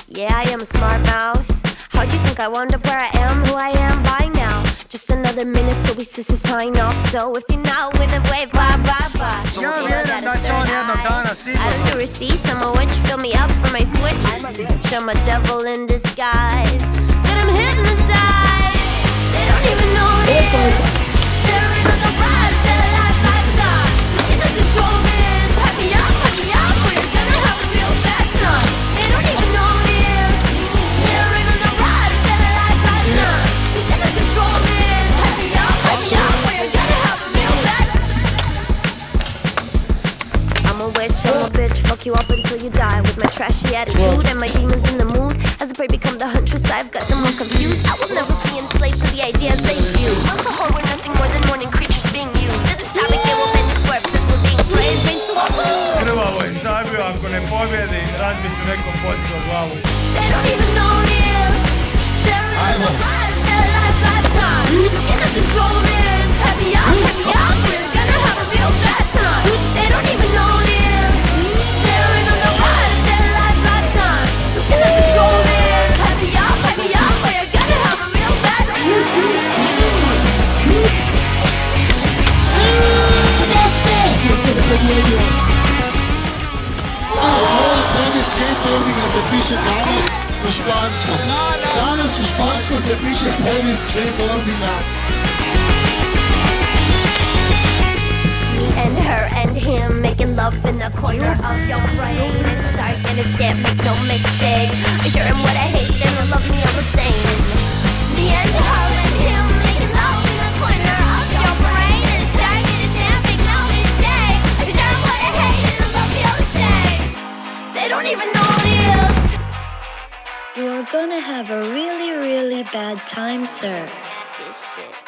Yeah, I am a smart mouth. How'd you think I wound up where I am, who I am by now? Just another minute till we sister sign off. So if you're not with it, wave bye bye bye. Ja vjerujem da će on jednog dana I sigurno. don't do receipts, I'm a witch, fill me up for my switch. I'm a devil in disguise, but I'm hypnotized. They don't even notice. They're in on the ride, their life lifetime. You can control this. Happy up, or you're gonna have a real bad time. They don't even notice. They're in on the ride, their life lifetime. You can control this. Happy up, or you're gonna have a real bad time. I'm a witch, I'm a bitch, fuck you up until you die. With my trashy attitude and my demons in the mood. As the prey become the huntress, I've got them all confused. I will never be enslaved to the ideas they fuse. I'm so hard, we're nothing more than morning creatures being used. To this topic, it will bend its work since we're being praised. Made so Krvavo je sabio, ako ne pobjedi, razbiti nekom pocu o glavu. they don't even notice. They're in the ride of their life lifetime. You cannot control this. Happy up, we're gonna have a real bad time. They don't even notice. They're in the ride of their life lifetime. You cannot control this. Happy up, we're gonna have a real bad Ovdje skateboardinga se piše danas u španskom. Danas u španskom se piše povijest skateboardinga. and her and him making love in the corner of your brain. And it's dark and it's damp, make no mistake. I sure am what I hate and I love me all the same. Me and her and him making love in the corner of your brain. And it's dark and it's damp, make no mistake. I sure am what I hate and I love me all the same. They don't even notice. You are gonna have a really, really bad time, sir. This shit.